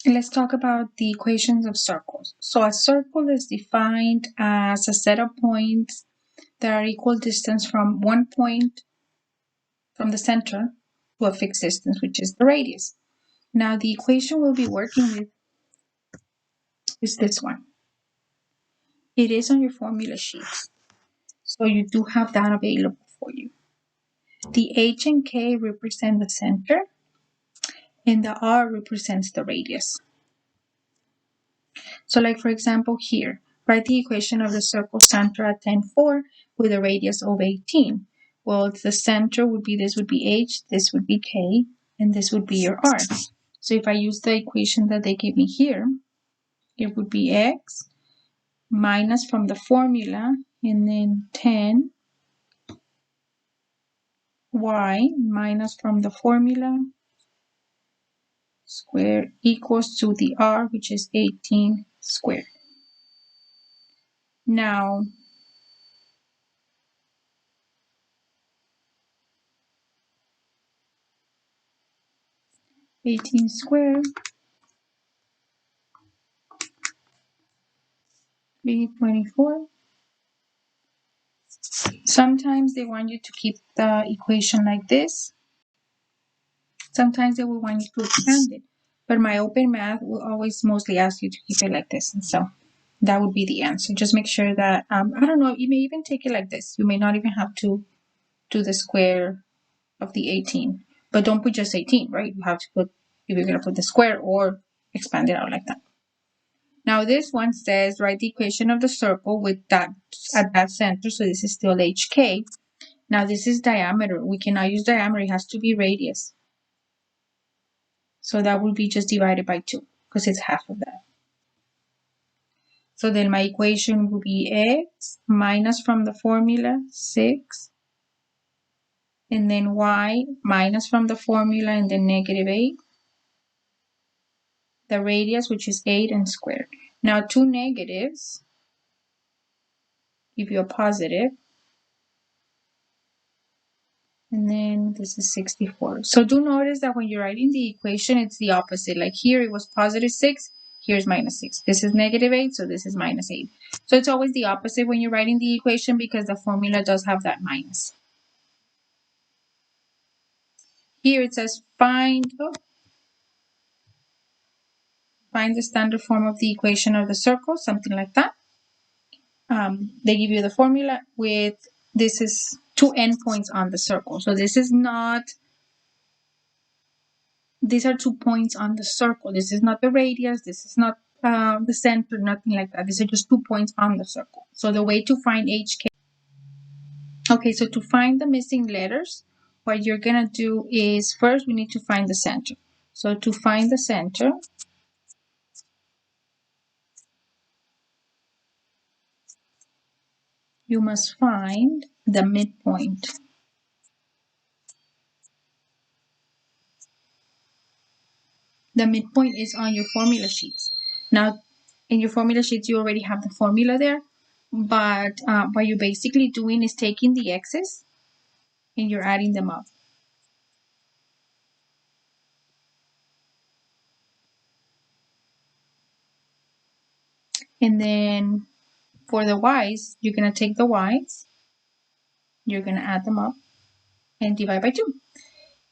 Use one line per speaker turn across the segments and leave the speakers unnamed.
Let's talk about the equations of circles. So a circle is defined as a set of points that are equal distance from one point from the center to a fixed distance, which is the radius. Now the equation we'll be working with is this one. It is on your formula sheet, so you do have that available for you. The H and K represent the center, and the R represents the radius. So like for example here, write the equation of the circle center at 10, 4 with a radius of 18. Well, the center would be, this would be H, this would be K, and this would be your R. So if I use the equation that they gave me here, it would be X minus from the formula, and then 10 Y minus from the formula squared equals to the R, which is 18 squared. Now, 18 squared, 324. Sometimes they want you to keep the equation like this. Sometimes they will want you to expand it. But my open math will always mostly ask you to keep it like this. And so that would be the answer. Just make sure that, I don't know, you may even take it like this. You may not even have to do the square of the 18. But don't put just 18, right? You have to put, if you're going to put the square or expand it out like that. Now this one says, write the equation of the circle with that at that center. So this is still HK. Now this is diameter. We cannot use diameter. It has to be radius. So that will be just divided by 2 because it's half of that. So then my equation will be X minus from the formula 6. And then Y minus from the formula and then negative 8. The radius, which is 8 and squared. Now two negatives give you a positive. And then this is 64. So do notice that when you're writing the equation, it's the opposite. Like here it was positive 6, here's minus 6. This is negative 8, so this is minus 8. So it's always the opposite when you're writing the equation because the formula does have that minus. Here it says find the standard form of the equation of the circle, something like that. They give you the formula with, this is 2 endpoints on the circle. So this is not, these are 2 points on the circle. This is not the radius. This is not the center, nothing like that. These are just 2 points on the circle. So the way to find HK. Okay, so to find the missing letters, what you're going to do is first we need to find the center. So to find the center, you must find the midpoint. The midpoint is on your formula sheets. Now, in your formula sheets, you already have the formula there, but what you're basically doing is taking the x's and you're adding them up. And then for the y's, you're going to take the y's, you're going to add them up and divide by 2.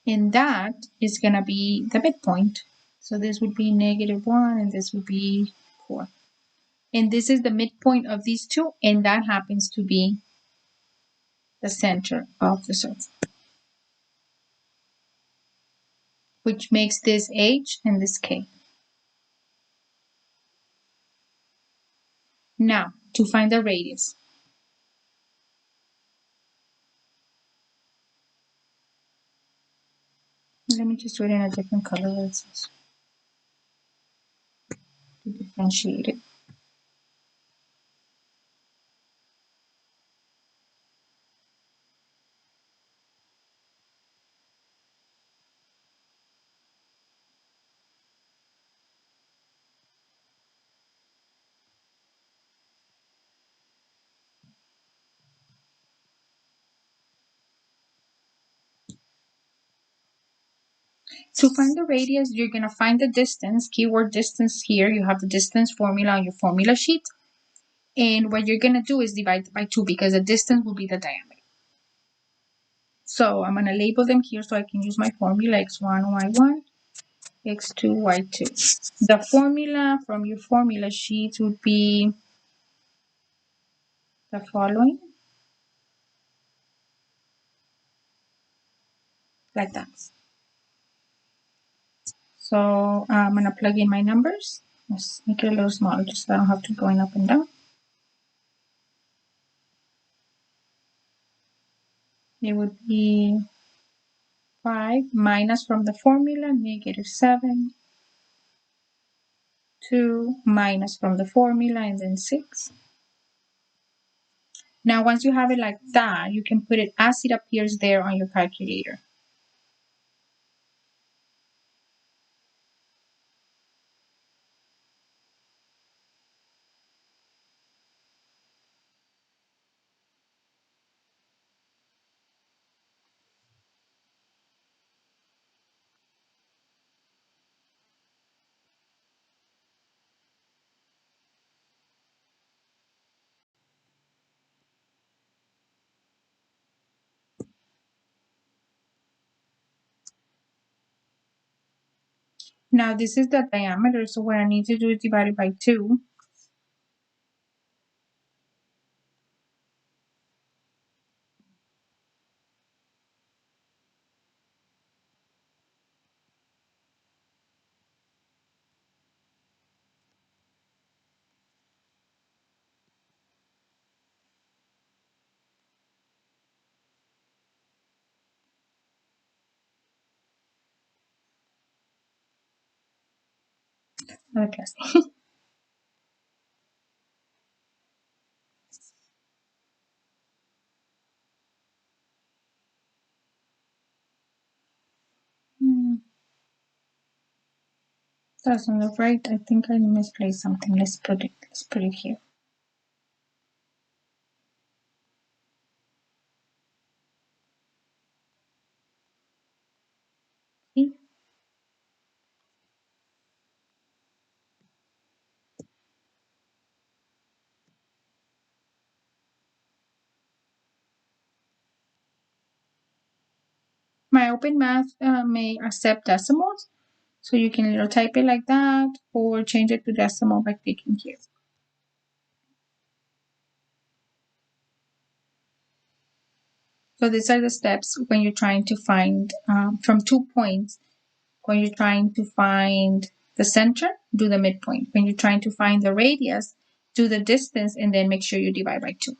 And that is going to be the midpoint. So this would be -1 and this would be 4. And this is the midpoint of these two, and that happens to be the center of the circle, which makes this H and this K. Now, to find the radius. Let me just do it in a different color to differentiate it. To find the radius, you're going to find the distance, keyword distance here. You have the distance formula on your formula sheet. And what you're going to do is divide by 2 because the distance will be the diameter. So I'm going to label them here so I can use my formula x1, y1, x2, y2. The formula from your formula sheet would be the following, like that. So I'm going to plug in my numbers. Let's make it a little smaller just so I don't have to going up and down. It would be 5 minus from the formula, -7, 2 minus from the formula, and then 6. Now, once you have it like that, you can put it as it appears there on your calculator. Now, this is the diameter, so what I need to do is divide it by 2. Okay. Doesn't look right. I think I misplaced something. Let's put it here. See? My open math may accept decimals, so you can either type it like that or change it to decimal by clicking here. So these are the steps when you're trying to find from 2 points. When you're trying to find the center, do the midpoint. When you're trying to find the radius, do the distance and then make sure you divide by 2.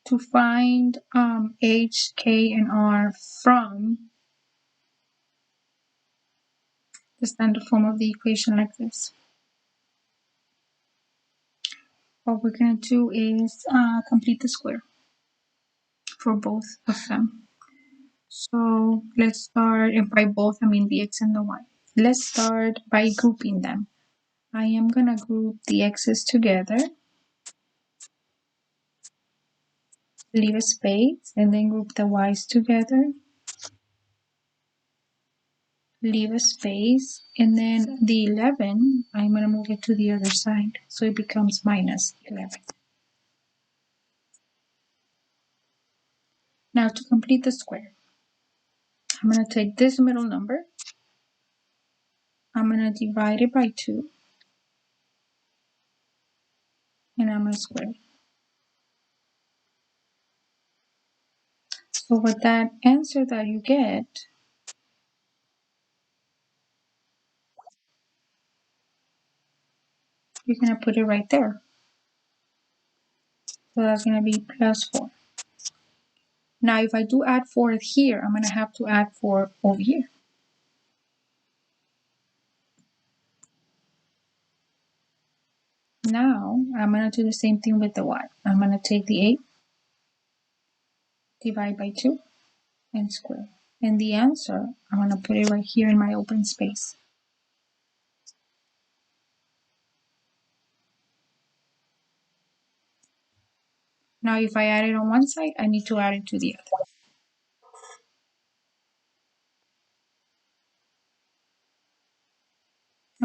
To find h, k, and r from the standard form of the equation like this, what we're going to do is complete the square for both of them. So let's start, and by both I mean the x and the y. Let's start by grouping them. I am going to group the x's together, leave a space, and then group the y's together, leave a space, and then the 11, I'm going to move it to the other side, so it becomes -11. Now to complete the square, I'm going to take this middle number, I'm going to divide it by 2, and I'm going to square it. So with that answer that you get, you're going to put it right there. So that's going to be +4. Now if I do add 4 here, I'm going to have to add 4 over here. now I'm going to do the same thing with the y. I'm going to take the 8, divide by 2, and square. And the answer, I'm going to put it right here in my open space. Now if I add it on one side, I need to add it to the other.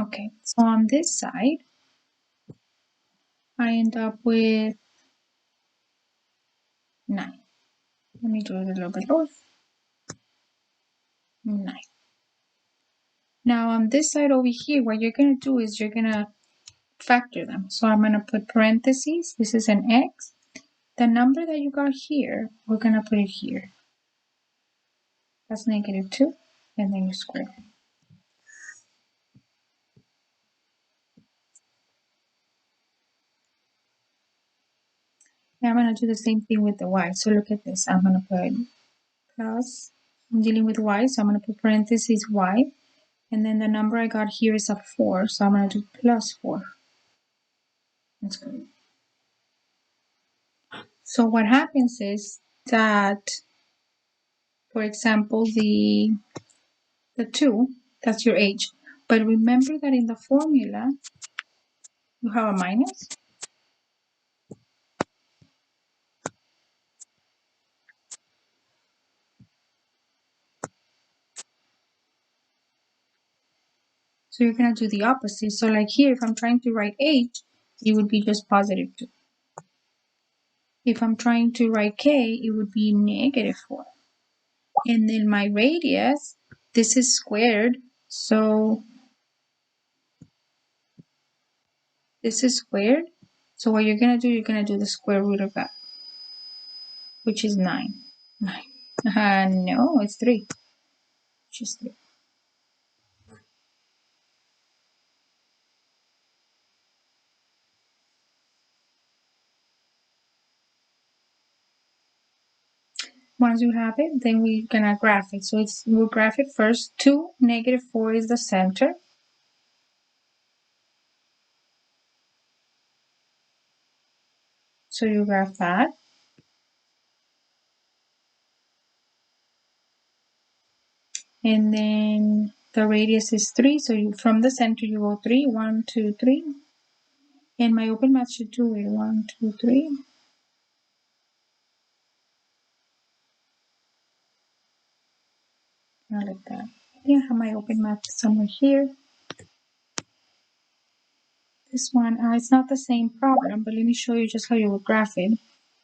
Okay, so on this side, I end up with 9. Let me do it a little bit lower. 9. Now on this side over here, what you're going to do is you're going to factor them. So I'm going to put parentheses. This is an x. The number that you got here, we're going to put it here. That's -2, and then you square. Now I'm going to do the same thing with the y. So look at this. I'm going to put plus. I'm dealing with y, so I'm going to put parentheses y. And then the number I got here is a 4, so I'm going to do plus 4. That's good. So what happens is that, for example, the 2, that's your h. But remember that in the formula, you have a minus. So you're going to do the opposite. So like here, if I'm trying to write h, it would be just positive 2. If I'm trying to write k, it would be -4. And then my radius, this is squared, so this is squared. So what you're going to do, you're going to do the square root of that, which is 9. 9. No, it's 3. Which is 3. Once you have it, then we're going to graph it. So we'll graph it first. 2, -4 is the center. So you graph that. And then the radius is 3. So from the center, you go 3. 1, 2, 3. And my open math should do it. 1, 2, 3. Not like that. I have my open math somewhere here. This one, it's not the same problem, but let me show you just how you would graph it.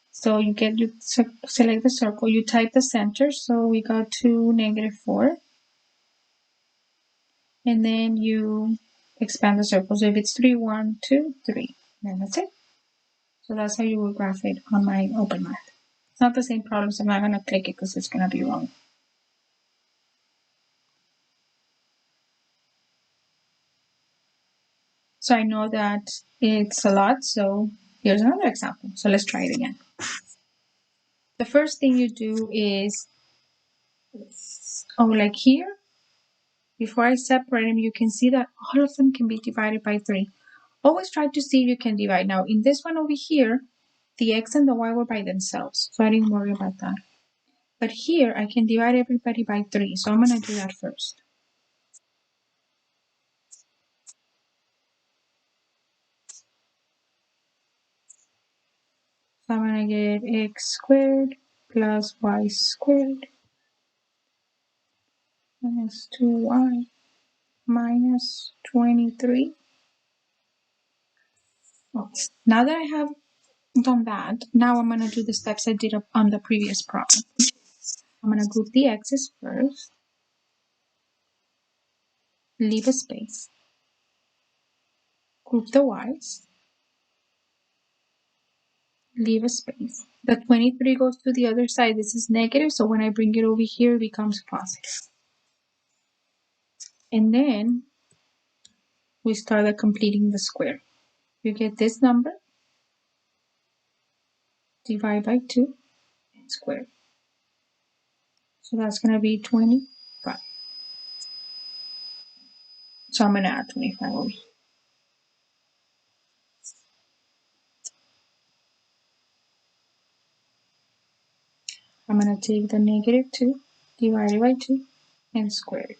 So you select the circle, you type the center. So we got 2, -4. And then you expand the circle. So if it's 3, 1, 2, 3, then that's it. So that's how you will graph it on my open math. It's not the same problem, so I'm not going to click it because it's going to be wrong. So I know that it's a lot, so here's another example. So let's try it again. The first thing you do is, like here, before I separate them, you can see that all of them can be divided by 3. Always try to see if you can divide. Now, in this one over here, the x and the y were by themselves, so I didn't worry about that. But here, I can divide everybody by 3, so I'm going to do that first. So I'm going to get x squared plus y squared minus 2y minus 23. Okay. Now that I have done that, now I'm going to do the steps I did up on the previous problem. I'm going to group the x's first, leave a space, group the y's, leave a space. The 23 goes to the other side. This is negative, so when I bring it over here, it becomes positive. And then we start completing the square. You get this number, divide by 2, and square. So that's going to be 25. So I'm going to add 25 over here. I'm going to take the negative 2 divided by 2 and square it.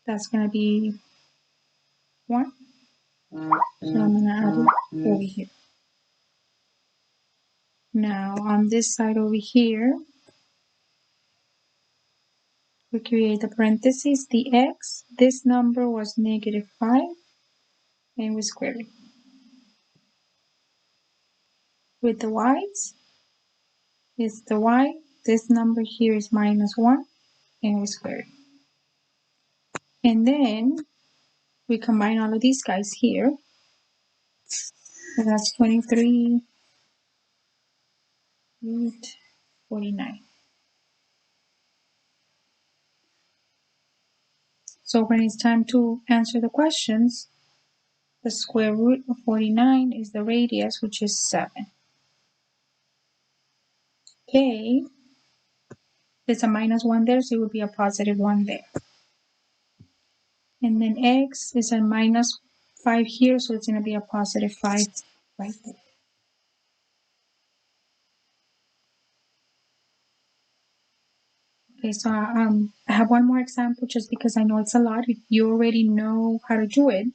That's going to be 1. So I'm going to add it over here. Now on this side over here, we create the parentheses, the x. This number was negative 5, and we square it. With the y's, it's the y. This number here is minus 1, and we square it. And then we combine all of these guys here. So that's 23, 8, 49. So when it's time to answer the questions, the square root of 49 is the radius, which is 7. K, there's a minus 1 there, so it would be a positive 1 there. And then x is a minus 5 here, so it's going to be a positive 5 right there. Okay, so I have one more example just because I know it's a lot. If you already know how to do it,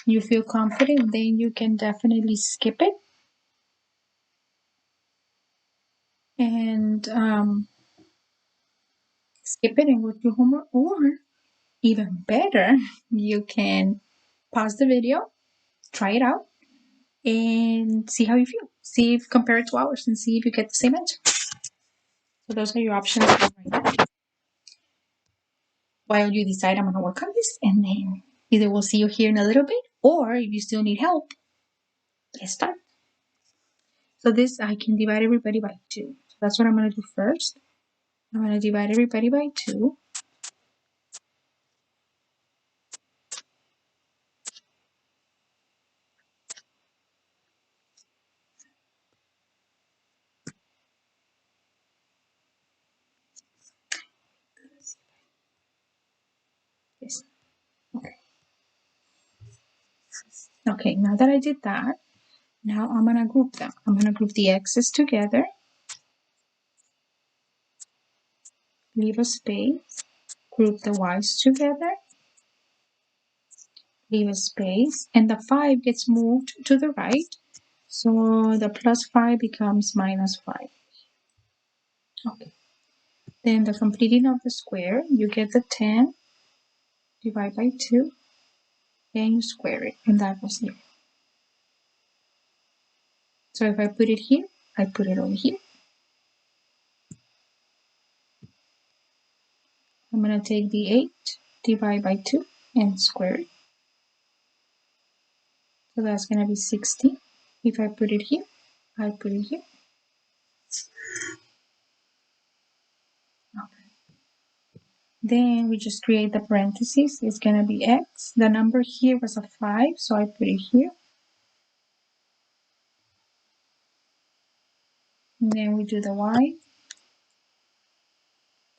you feel confident, then you can definitely skip it. And skip it and go to homework, or even better, you can pause the video, try it out, and see how you feel. See if compare it to ours and see if you get the same answer. So those are your options right now. While you decide I'm gonna work on this, and then either we'll see you here in a little bit, or if you still need help, let's start. So this, I can divide everybody by 2. So that's what I'm gonna do first. I'm gonna divide everybody by 2. Yes. Okay. Okay, now that I did that, now I'm gonna group them. I'm gonna group the x's together, leave a space, group the y's together, leave a space, and the 5 gets moved to the right, so the plus 5 becomes minus 5. Okay. Then the completing of the square, you get the 10, divide by 2, and you square it, and that was here. So if I put it here, I put it over here. I'm going to take the 8, divide by 2, and square it. So that's going to be 60. If I put it here, I put it here. Okay. Then we just create the parentheses. It's going to be x. The number here was a 5, so I put it here. And then we do the y.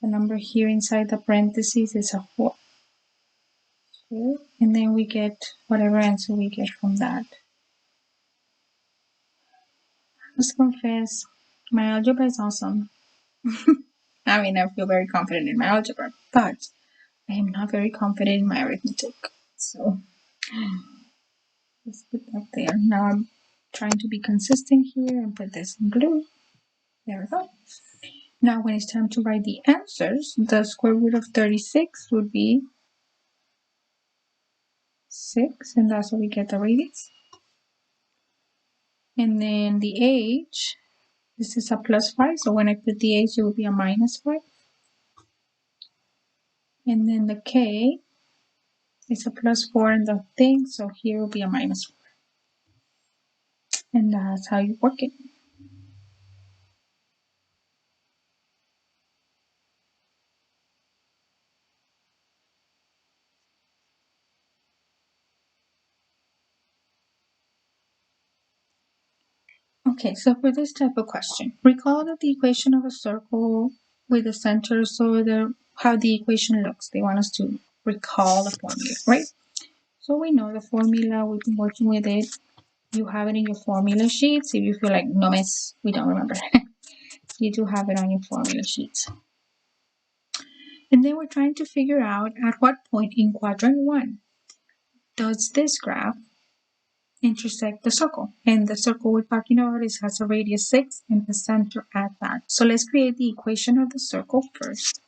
The number here inside the parentheses is a 4. And then we get whatever answer we get from that. Let's confess, my algebra is awesome. I mean, I feel very confident in my algebra, but I am not very confident in my arithmetic. So let's put that there. Now I'm trying to be consistent here and put this in blue. There we go. Now when it's time to write the answers, the square root of 36 would be 6, and that's how we get the radius. And then the age, this is a plus 5, so when I put the age, it will be a minus 5. And then the k is a plus 4 in the thing, so here will be a minus 4. And that's how you work it. Okay, so for this type of question, recall that the equation of a circle with the center, so how the equation looks. They want us to recall the formula, right? So we know the formula, we've been working with it. You have it in your formula sheets. If you feel like, no miss, we don't remember. You do have it on your formula sheets. And then we're trying to figure out at what point in quadrant 1 does this graph intersect the circle. And the circle we're talking about has a radius 6 and the center at that. So let's create the equation of the circle first.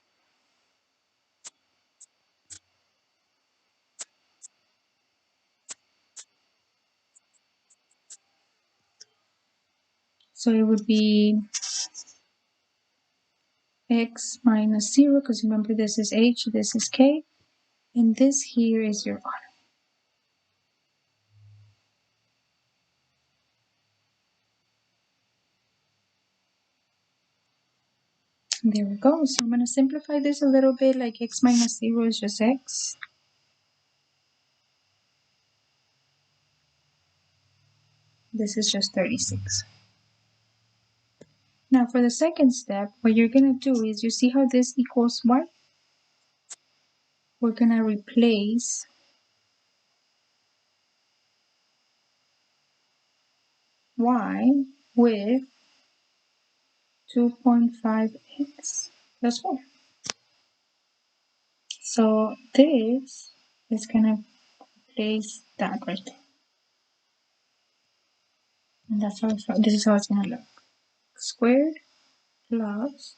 So it would be x minus 0, because remember this is h, this is k, and this here is your r. There we go. So I'm going to simplify this a little bit, like x minus 0 is just x. This is just 36. Now for the second step, what you're going to do is, you see how this equals y? We're going to replace y with 2.5x plus 4. So this is going to replace that right there. And that's how this is how it's going to look. Squared plus,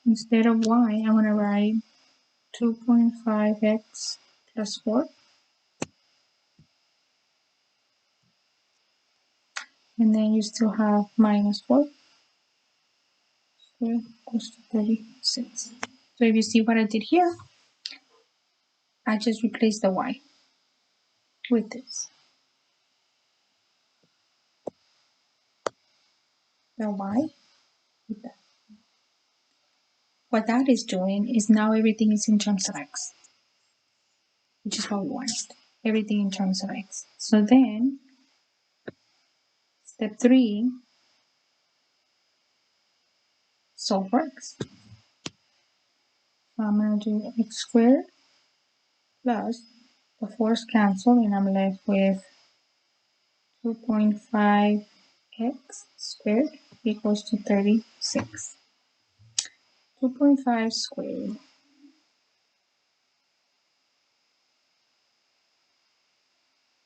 instead of y, I'm going to write 2.5x plus 4. And then you still have minus 4 squared equals to 36. So if you see what I did here, I just replaced the y with this. The y with that. What that is doing is now everything is in terms of x, which is what we want. Everything in terms of x. So then, step 3, solve for x. So I'm going to do x squared plus the 4's cancel, and I'm left with 2.5x squared equals to 36. 2.5 squared.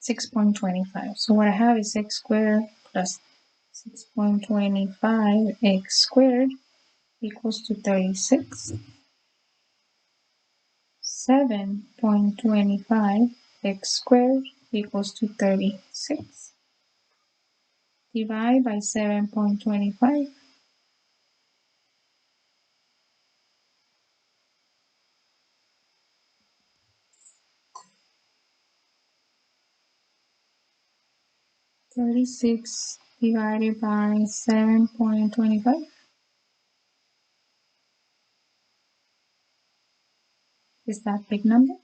6.25. So what I have is x squared plus 6.25 x squared equals to 36. 7.25 x squared equals to 36. Divide by 7.25. 36 divided by 7.25 is that big number.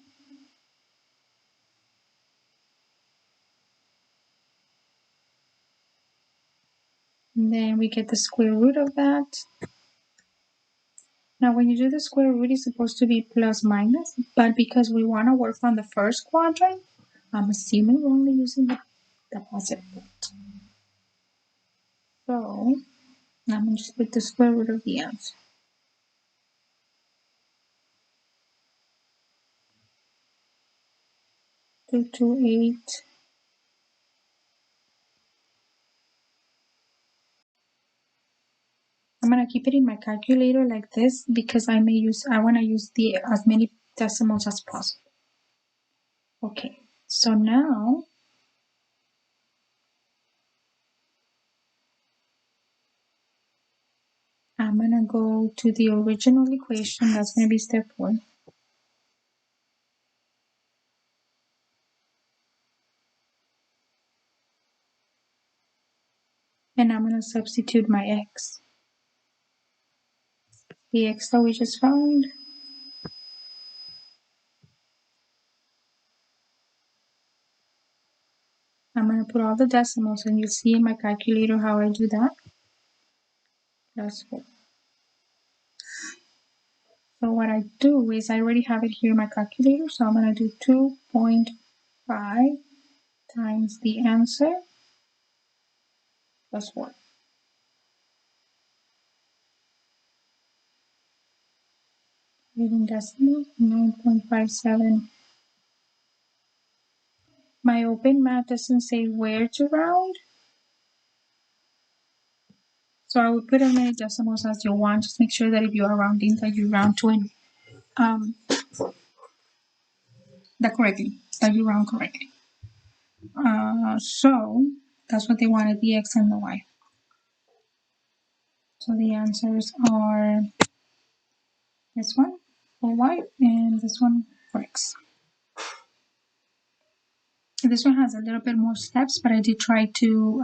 And then we get the square root of that. Now when you do the square root, it's supposed to be plus minus, but because we want to work on the first quadrant, I'm assuming we're only using the positive root. So I'm going to just put the square root of the answer. 228. I'm going to keep it in my calculator like this because I want to use as many decimals as possible. Okay, so now I'm going to go to the original equation. That's going to be step 1. And I'm going to substitute my x. The x that we just found. I'm going to put all the decimals, and you'll see in my calculator how I do that. Plus 4. So what I do is I already have it here in my calculator, so I'm going to do 2.5 times the answer plus 4. Leaving decimal, 9.57. My open math doesn't say where to round. So I would put as many decimals as you want. Just make sure that if you are rounding, that you round to that you round correctly. So that's what they wanted, the x and the y. So the answers are this one for y and this one for x. This one has a little bit more steps, but I did try to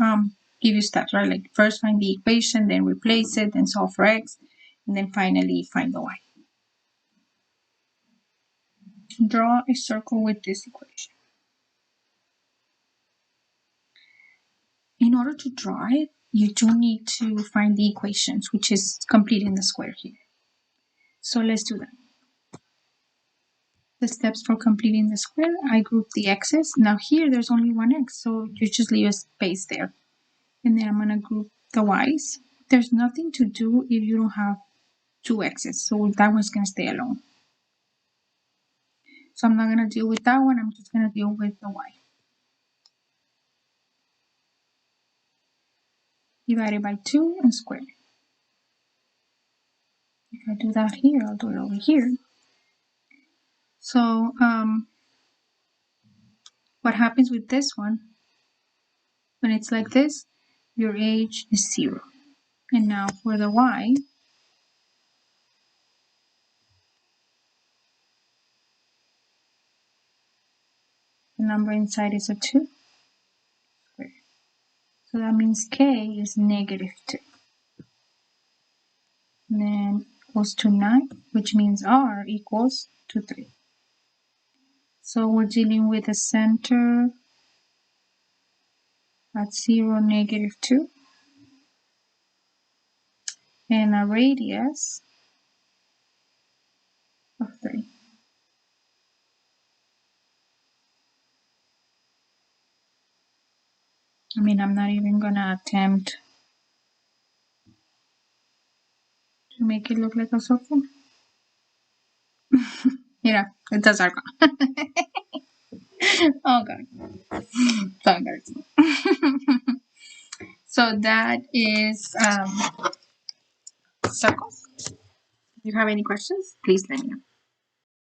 give you steps, right? Like first find the equation, then replace it, then solve for x, and then finally find the y. Draw a circle with this equation. In order to draw it, you do need to find the equations, which is completing the square here. So let's do that. The steps for completing the square, I group the x's. Now here there's only one x, so you just leave a space there. And then I'm going to group the y's. There's nothing to do if you don't have two x's, so that one's going to stay alone. So I'm not going to deal with that one, I'm just going to deal with the y. Divided by 2 and square. If I do that here, I'll do it over here. So what happens with this one, when it's like this, your age is 0. And now for the y, the number inside is a 2 squared. So that means k is negative 2. And then equals to 9, which means r equals to 3. So we're dealing with a center at 0, negative 2. And a radius of 3. I mean, I'm not even gonna attempt to make it look like a circle. Yeah, it does are gone. Oh god. So so that is circles. If you have any questions, please let me know.